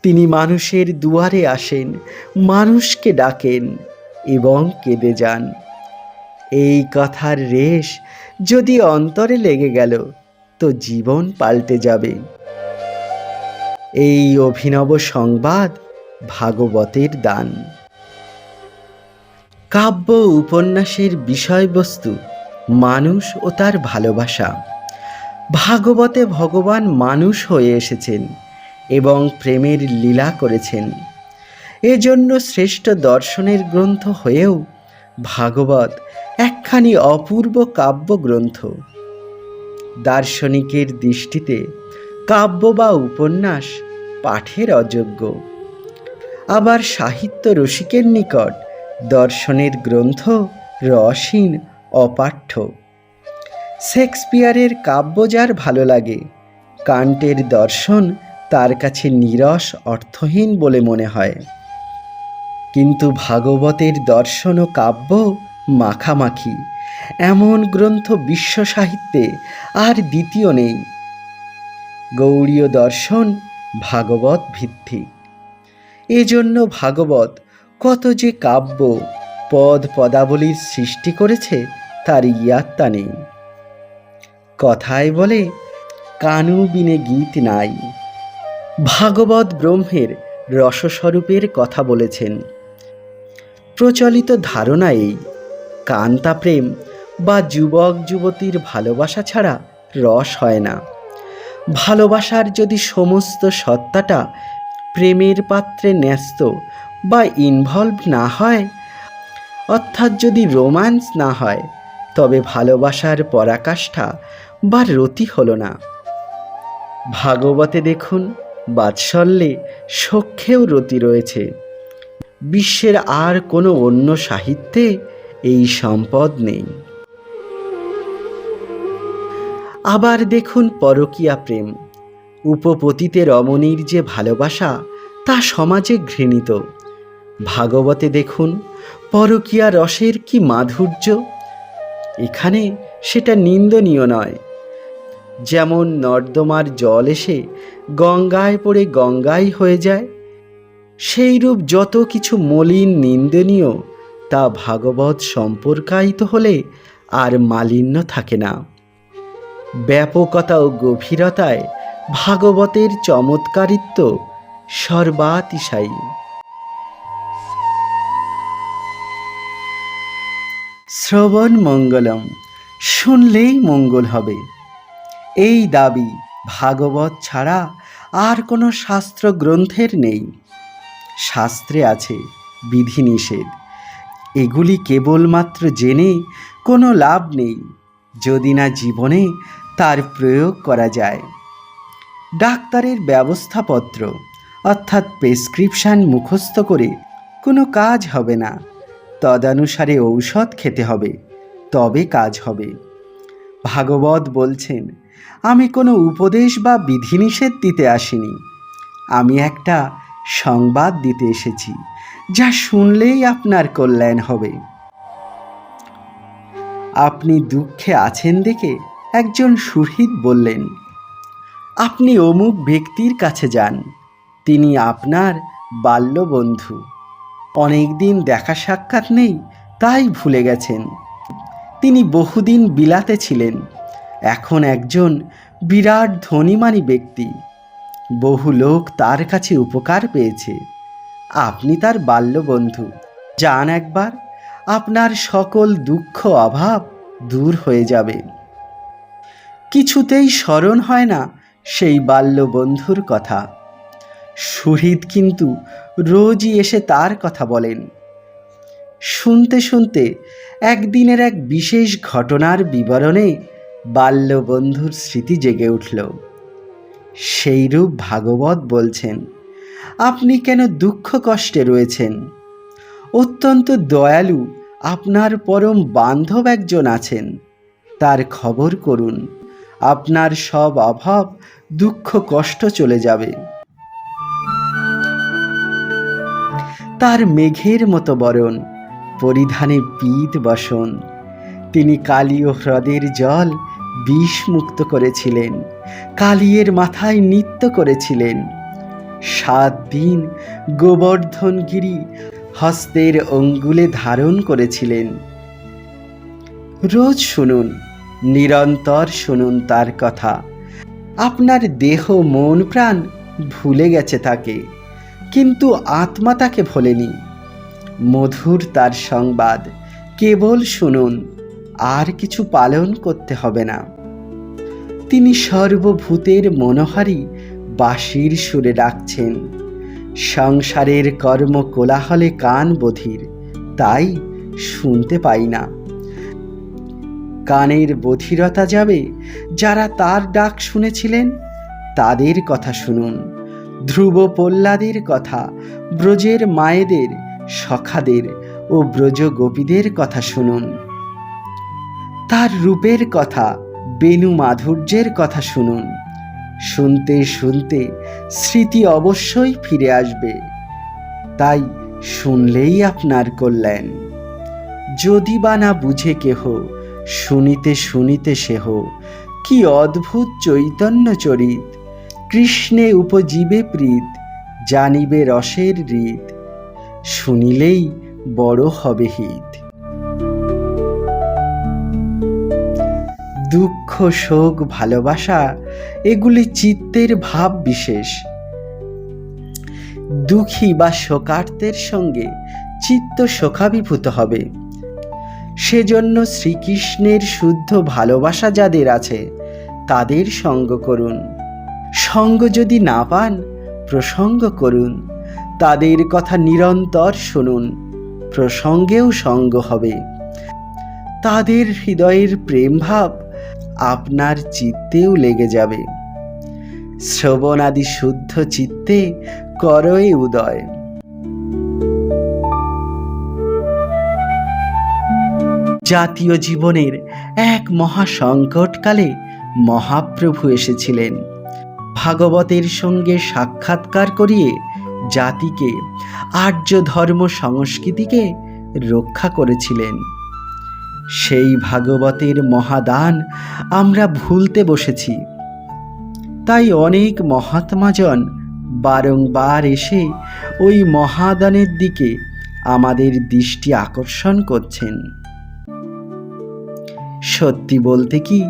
তিনি মানুষের দুয়ারে আসেন, মানুষকে ডাকেন এবং কেঁদে যান। এই কথার রেশ যদি অন্তরে লেগে গেল তো জীবন পাল্টে যাবে। এই অভিনব সংবাদ ভাগবতের দান। কাব্য উপন্যাসের বিষয়বস্তু মানুষ ও তার ভালোবাসা। ভাগবতে ভগবান মানুষ হয়ে এসেছেন এবং প্রেমের লীলা করেছেন। এজন্য শ্রেষ্ঠ দর্শনের গ্রন্থ হয়েও ভাগবত একখানি অপূর্ব কাব্যগ্রন্থ। দার্শনিকের দৃষ্টিতে কাব্য বা উপন্যাস পাঠের অযোগ্য, আবার সাহিত্য রসিকের নিকট দর্শনের গ্রন্থ রসহীন, অপাঠ্য। শেক্সপিয়ারের কাব্য যার ভালো লাগে, কান্টের দর্শন তার কাছে নীরস, অর্থহীন বলে মনে হয়। কিন্তু ভাগবতের দর্শন ও কাব্য মাখামাখি, এমন গ্রন্থ বিশ্ব সাহিত্যে আর দ্বিতীয় নেই। গৌড়ীয় দর্শন ভাগবত ভিত্তিক। এজন্য ভাগবত কত যে কাব্য, পদ পদাবলীর সৃষ্টি করেছে তার ইয়াত্তা নেই। কথায় বলে, কানু বিনে গীত নাই। ভাগবত ব্রহ্মের রসস্বরূপের কথা বলেছেন। প্রচলিত ধারণা এই, কান্তা প্রেম বা যুবক যুবতীর ভালোবাসা ছাড়া রস হয় না। ভালোবাসার যদি সমস্ত সত্তাটা প্রেমের পাত্রে ন্যস্ত বা ইনভলভ না হয়, অর্থাৎ যদি রোম্যান্স না হয়, তবে ভালোবাসার পরাকাষ্ঠা বা রতি হলো না। ভাগবতে দেখুন, বাৎসল্যে সখ্যেও রতি রয়েছে। বিশ্বের আর কোনো অন্য সাহিত্যে এই সম্পদ নেই। আবার দেখুন পরকীয়া প্রেম। উপপতিতে রমণীর যে ভালোবাসা, তা সমাজে ঘৃণিত। ভাগবতে দেখুন পরকীয়া রসের কি মাধুর্য। এখানে সেটা নিন্দনীয় নয়। যেমন নর্দমার জল এসে গঙ্গায় পড়ে গঙ্গাই হয়ে যায়, সেইরূপ যত কিছু মলিন, নিন্দনীয়, তা ভাগবত সম্পর্কায়িত হলে আর মালিন্য থাকে না। ব্যাপকতা ও গভীরতায় ভাগবতের চমৎকারিত্ব সর্বাতিশয়ী। শ্রবণ মঙ্গলম, শুনলেই মঙ্গল হবে, এই দাবি ভাগবত ছাড়া আর কোনো শাস্ত্র গ্রন্থের নেই। শাস্ত্রে আছে বিধিনিষেধ, এগুলি কেবলমাত্র জেনে কোনো লাভ নেই যদি না জীবনে তার প্রয়োগ করা যায়। ডাক্তারের ব্যবস্থাপত্র অর্থাৎ প্রেসক্রিপশন মুখস্থ করে কোনো কাজ হবে না। তদানুসারে ঔষধ খেতে হবে, তবে কাজ হবে। ভাগবত বলছেন, আমি কোনো উপদেশ বা বিধিনিষেধ দিতে আসিনি, আমি একটা সংবাদ দিতে এসেছি, যা শুনলেই আপনার কল্যাণ হবে। আপনি দুঃখে আছেন দেখে একজন সুহৃদ বললেন, আপনি অমুক ব্যক্তির কাছে যান, তিনি আপনার বাল্যবন্ধু। অনেক দিন দেখা সাক্ষাৎ নেই, তাই ভুলে গেছেন। তিনি বহুদিন বিলাতে ছিলেন, এখন একজন বিরাট ধনীমানী ব্যক্তি। বহু লোক তার কাছে উপকার পেয়েছে। আপনি তার বাল্যবন্ধু, যান একবার, আপনার সকল দুঃখ অভাব দূর হয়ে যাবে। কিছুতেই স্মরণ হয় না সেই বাল্যবন্ধুর কথা। সুহৃদ কিন্তু রোজই এসে তার কথা বলেন। শুনতে শুনতে একদিনের এক বিশেষ ঘটনার বিবরণে বাল্যবন্ধুর স্মৃতি জেগে উঠল। সেইরূপ ভাগবত বলছেন, আপনি কেন দুঃখ কষ্টে রয়েছেন? অত্যন্ত দয়ালু আপনার পরম বান্ধব একজন আছেন, তার খবর করুন, আপনার সব অভাব, দুঃখ, কষ্ট চলে যাবে। তার মেঘের মতো বরণ, পরিধানে পীত বসন। তিনি কালী ও হ্রদের জল বিষমুক্ত করেছিলেন, কালিয়ের মাথায় নৃত্য করেছিলেন। 7 দিন গোবর্ধনগিরি হস্তের অঙ্গুলে ধারণ করেছিলেন। রোজ শুনুন, নিরন্তর শুনুন তার কথা। আপনার দেহ, মন, প্রাণ ভুলে গেছে তাকে, কিন্তু আত্মা তাকে ভোলেনি। মধুর তার সংবাদ কেবল শুনুন, আর কিছু পালন করতে হবে না। তিনি সর্বভূতের মনোহারী বাঁশির সুরে ডাকছেন। সংসারের কর্ম কোলাহলে কান বধির, তাই শুনতে পাই না। কানের বধিরতা যাবে যারা তার ডাক শুনেছিলেন, তাদের কথা শুনুন। ধ্রুব প্রহ্লাদের কথা, ব্রজের মায়েদের, সখাদের ও ব্রজ গোপীদের কথা শুনুন। তার রূপের কথা, বেণু মাধুর্যের কথা শুনুন। শুনতে শুনতে স্মৃতি অবশ্যই ফিরে আসবে, তাই শুনলেই আপনার কল্যাণ। যদি বা না বুঝে কেহ, শুনিতে শুনিতে সেহ, কি অদ্ভুত চৈতন্য চরিত। কৃষ্ণে উপজীবে প্রীত, জানিবে রসের রীত, শুনিলেই বড় হবে হিত। দুঃখ, শোক, ভালোবাসা এগুলি চিত্তের ভাব বিশেষ। দুঃখী বা শোকার্তের সঙ্গে চিত্ত শোকাভিভূত হবে। সেজন্য শ্রীকৃষ্ণের শুদ্ধ ভালোবাসা যাদের আছে, তাদের সঙ্গ করুন। সঙ্গ যদি না পান, প্রসঙ্গ করুন। তাদের কথা নিরন্তর শুনুন, প্রসঙ্গেও সঙ্গ হবে। তাদের হৃদয়ের প্রেম ভাব আপনার চিত্তেও লেগে যাবে। শ্রবণাদি শুদ্ধ চিত্তে করয়ে উদয়। জাতীয় জীবনের এক মহা সংকটকালে মহাপ্রভু এসেছিলেন। ভাগবতের সঙ্গে সাক্ষাৎকার করিয়ে জাতিকে, আর্য ধর্ম সংস্কৃতিকে রক্ষা করেছিলেন। সেই ভাগবতের মহাদান আমরা ভুলতে বসেছি। তাই অনেক মহাত্মাজন বারংবার এসে ওই মহাদানের দিকে আমাদের দৃষ্টি আকর্ষণ করছেন। সত্যি বলতে কি,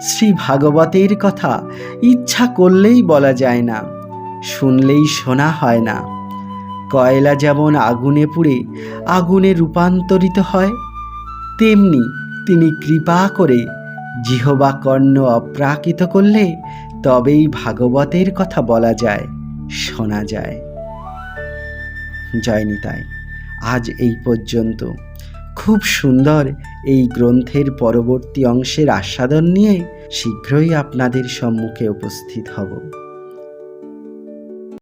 শ্রী ভাগবতের কথা ইচ্ছা করলেই বলা যায় না, শুনলেই শোনা হয় না। কয়লা যেমন আগুনে পুড়ে আগুনে রূপান্তরিত হয়, তেমনি তিনি কৃপা করে জিহ্বা কর্ণ অপ্রাকৃত করলে তবেই ভাগবতের কথা বলা যায়, শোনা যায়। জয় নিতাই। আজ এই পর্যন্ত। খুব সুন্দর এই গ্রন্থের পরবর্তী অংশের আস্বাদন নিয়ে শীঘ্রই আপনাদের সম্মুখে উপস্থিত হব।